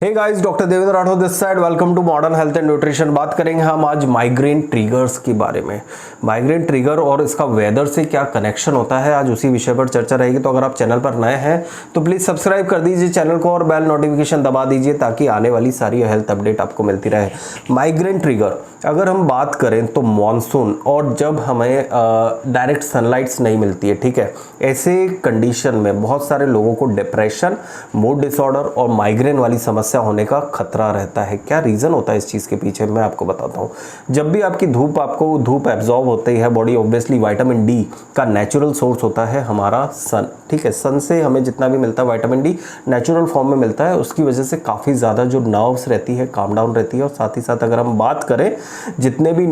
Hey guys, doctor Devendra Rathore this side. Welcome to modern health and nutrition. बात करेंगे हम आज माइग्रेन ट्रिगर्स के बारे में। माइग्रेन ट्रिगर और इसका वेदर से क्या कनेक्शन होता है, आज उसी विषय पर चर्चा रहेगी। तो अगर आप चैनल पर नए हैं तो प्लीज सब्सक्राइब कर दीजिए चैनल को और बेल नोटिफिकेशन दबा दीजिए ताकि आने वाली सारी हेल्थ अपडेट आपको मिलती रहे। माइग्रेन ट्रिगर अगर हम बात करें तो मॉनसून और जब हमें डायरेक्ट सनलाइट्स नहीं मिलती है, ठीक है, ऐसे कंडीशन में बहुत सारे लोगों को डिप्रेशन, मूड डिसऑर्डर और माइग्रेन वाली समस्या होने का खतरा रहता है। क्या रीजन होता है इस चीज के पीछे, मैं आपको बताता हूँ। जब भी आपकी धूप एब्जॉर्ब होती है बॉडी, ऑब्वियसली विटामिन डी का नेचुरल सोर्स होता है हमारा सन, ठीक है। सन से हमें जितना भी मिलता है विटामिन डी नेचुरल फॉर्म में मिलता है। उसकी वजह से काफ़ी ज़्यादा जो नर्व्स रहती है काम डाउन रहती है। और साथ ही साथ अगर हम बात करें जितने भी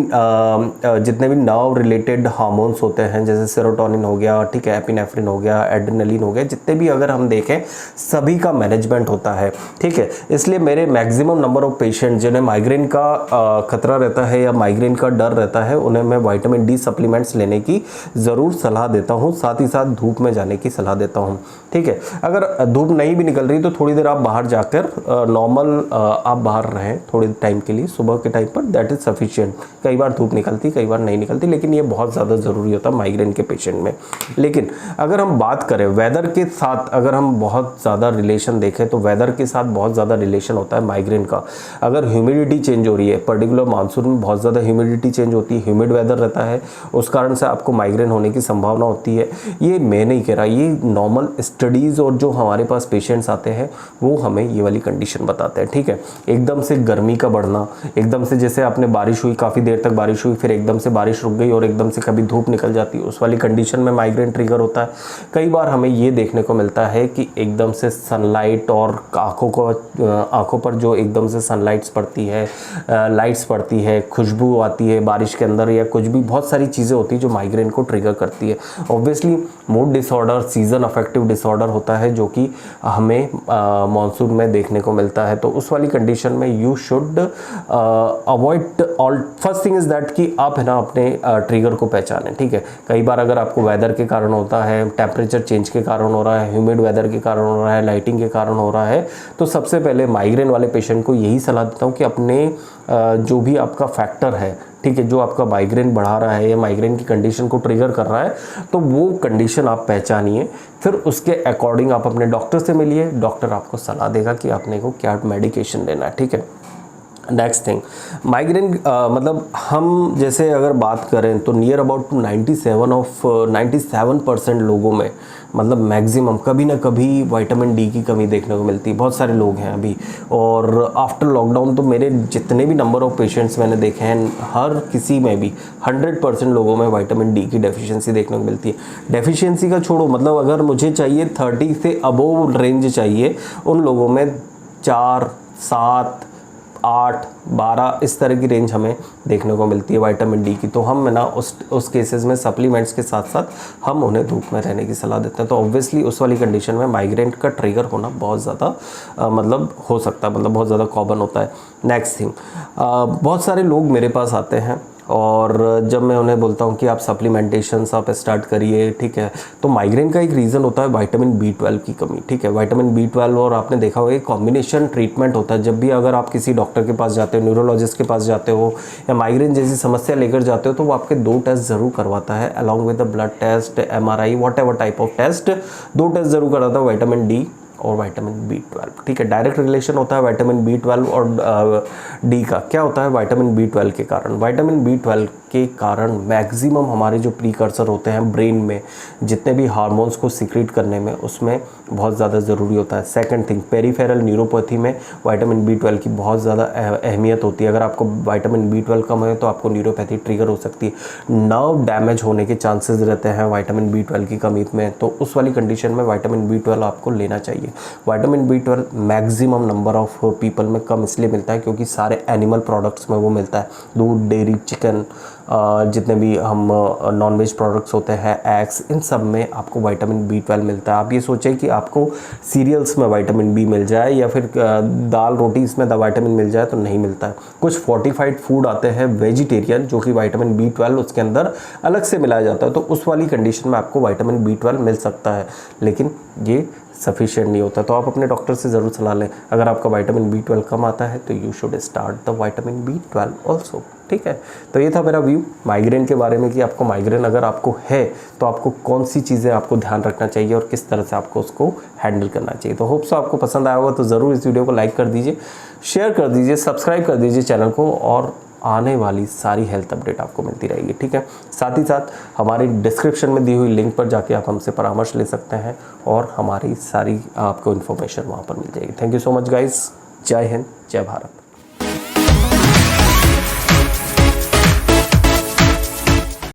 नर्व रिलेटेड हार्मोन्स होते हैं, जैसे सेरोटोनिन हो गया, ठीक है, एपिनेफ्रिन हो गया, एड्रेनलिन हो गया, जितने भी अगर हम देखें सभी का मैनेजमेंट होता है, ठीक है। इसलिए मेरे मैक्सिमम नंबर ऑफ पेशेंट जिन्हें माइग्रेन का खतरा रहता है या माइग्रेन का डर रहता है, उन्हें मैं विटामिन डी सप्लीमेंट्स लेने की ज़रूर सलाह देता हूँ। साथ ही साथ धूप में जाने की सलाह देता हूँ, ठीक है। अगर धूप नहीं भी निकल रही तो थोड़ी देर आप बाहर जाकर नॉर्मल आप बाहर रहें थोड़ी टाइम के लिए, सुबह के टाइम पर, दैट इज़ सफिशिएंट। कई बार धूप निकलती, कई बार नहीं निकलती, लेकिन ये बहुत ज़्यादा ज़रूरी होता है माइग्रेन के पेशेंट में। लेकिन अगर हम बात करें वेदर के साथ, अगर हम बहुत ज़्यादा रिलेशन देखें तो वेदर के साथ बहुत ज़्यादा रिलेशन होता है माइग्रेन का। अगर ह्यूमिडिटी चेंज हो रही है, पर्टिकुलर मानसून में बहुत ज़्यादा ह्यूमिडिटी चेंज होती है, ह्यूमिड वेदर रहता है, उस कारण से आपको माइग्रेन होने की संभावना होती है। ये मैं नहीं कह रहा, ये नॉर्मल स्टडीज़ और जो हमारे पास पेशेंट्स आते हैं वो हमें ये वाली कंडीशन बताते हैं, ठीक है। एकदम से गर्मी का बढ़ना, एकदम से जैसे आपने बारिश हुई, काफ़ी देर तक बारिश हुई, फिर एकदम से बारिश रुक गई और एकदम से कभी धूप निकल जाती है, उस वाली कंडीशन में माइग्रेन ट्रिगर होता है। कई बार हमें ये देखने को मिलता है कि एकदम से सनलाइट और आँखों पर जो एकदम से सनलाइट्स पड़ती है, लाइट्स पड़ती है, खुशबू आती है बारिश के अंदर, या कुछ भी बहुत सारी चीज़ें होती है जो माइग्रेन को ट्रिगर करती है। Obviously mood disorder season affective disorder होता है जो कि हमें मानसून में देखने को मिलता है। तो उस वाली कंडीशन में you should avoid all. First thing is that कि आप है ना अपने ट्रिगर को पहचानें, ठीक है। कई बार अगर आपको वेदर के कारण होता है, टेम्परेचर चेंज के कारण हो रहा है, ह्यूमिड वेदर के कारण हो रहा है, लाइटिंग के कारण हो रहा है, तो सबसे पहले माइग्रेन वाले पेशेंट को यही सलाह देता हूँ कि अपने जो भी आपका फैक्टर है, ठीक है, जो आपका माइग्रेन बढ़ा रहा है या माइग्रेन की कंडीशन को ट्रिगर कर रहा है, तो वो कंडीशन आप पहचानिए। फिर उसके अकॉर्डिंग आप अपने डॉक्टर से मिलिए, डॉक्टर आपको सलाह देगा कि आपने को क्या मेडिकेशन लेना है, ठीक है। नेक्स्ट थिंग, माइग्रेन मतलब हम जैसे अगर बात करें तो नियर अबाउट 97% लोगों में, मतलब मैक्सिमम कभी ना कभी विटामिन डी की कमी देखने को मिलती है। बहुत सारे लोग हैं अभी, और आफ्टर लॉकडाउन तो मेरे जितने भी नंबर ऑफ पेशेंट्स मैंने देखे हैं, हर किसी में भी 100% लोगों में विटामिन डी की डेफिशिएंसी देखने को मिलती है। डेफिशिएंसी का छोड़ो, मतलब अगर मुझे चाहिए 30 से अबोव रेंज चाहिए, उन लोगों में 4, 7, 8, 12 इस तरह की रेंज हमें देखने को मिलती है विटामिन डी की। तो हम ना उस केसेस में सप्लीमेंट्स के साथ साथ हम उन्हें धूप में रहने की सलाह देते हैं। तो ऑब्वियसली उस वाली कंडीशन में माइग्रेन का ट्रिगर होना बहुत ज़्यादा मतलब हो सकता है, मतलब बहुत ज़्यादा कॉमन होता है। नेक्स्ट थिंग, बहुत सारे लोग मेरे पास आते हैं और जब मैं उन्हें बोलता हूँ कि आप सप्लीमेंटेशंस आप स्टार्ट करिए, ठीक है, तो माइग्रेन का एक रीज़न होता है विटामिन B12 की कमी, ठीक है। विटामिन B12 और आपने देखा होगा एक कॉम्बिनेशन ट्रीटमेंट होता है। जब भी अगर आप किसी डॉक्टर के पास जाते हो, न्यूरोलॉजिस्ट के पास जाते हो या माइग्रेन जैसी समस्या लेकर जाते हो, तो वो आपके 2 टेस्ट ज़रूर करवाता है, along with the blood test, MRI, whatever type of test, 2 test ज़रूर कराता है, विटामिन डी और विटामिन B12, ठीक है। डायरेक्ट रिलेशन होता है विटामिन B12 और डी का। क्या होता है विटामिन B12 के कारण? विटामिन B12 के कारण मैक्सिमम हमारे जो प्रीकर्सर होते हैं ब्रेन में, जितने भी हार्मोन्स को सीक्रेट करने में, उसमें बहुत ज़्यादा ज़रूरी होता है। सेकंड थिंग, पेरिफेरल न्यूरोपैथी में विटामिन B12 की बहुत ज़्यादा अहमियत होती है। अगर आपको विटामिन B12 कम है तो आपको न्यूरोपैथी ट्रिगर हो सकती है। नर्व डैमेज होने के चांसेस रहते हैं विटामिन B12 की कमी में, तो उस वाली कंडीशन में विटामिन B12 आपको लेना चाहिए। Vitamin B12 maximum number of people में कम इसलिए मिलता है क्योंकि सारे एनिमल प्रोडक्ट्स में वो मिलता है, दूध, डेयरी, चिकन, जितने भी हम नॉनवेज प्रोडक्ट्स होते हैं, एग्स, इन सब में आपको विटामिन B12 मिलता है। आप ये सोचें कि आपको सीरियल्स में विटामिन B मिल जाए या फिर दाल रोटी इसमें विटामिन मिल जाए, तो नहीं मिलता है। कुछ फोर्टिफाइड फूड आते हैं वेजिटेरियन, जो कि विटामिन B12 उसके अंदर अलग से मिलाया जाता है, तो उस वाली कंडीशन में आपको विटामिन B12 मिल सकता है, लेकिन ये सफिशिएंट नहीं होता। तो आप अपने डॉक्टर से ज़रूर सलाह लें। अगर आपका विटामिन B12 कम आता है तो you should start the vitamin B12 also. ठीक है, तो ये था मेरा व्यू माइग्रेन के बारे में कि आपको माइग्रेन अगर आपको है तो आपको कौन सी चीज़ें आपको ध्यान रखना चाहिए और किस तरह से आपको उसको हैंडल करना चाहिए। तो होप सो आपको पसंद आया होगा, तो ज़रूर इस वीडियो को लाइक कर दीजिए, शेयर कर दीजिए, सब्सक्राइब कर दीजिए चैनल को, और आने वाली सारी हेल्थ अपडेट आपको मिलती रहेगी। ठीक है, साथ ही साथ हमारी डिस्क्रिप्शन में दी हुई लिंक पर जाके आप हमसे परामर्श ले सकते हैं और हमारी सारी आपको इन्फॉर्मेशन वहाँ पर मिल जाएगी। Thank you so much guys. जय हिंद, जय भारत।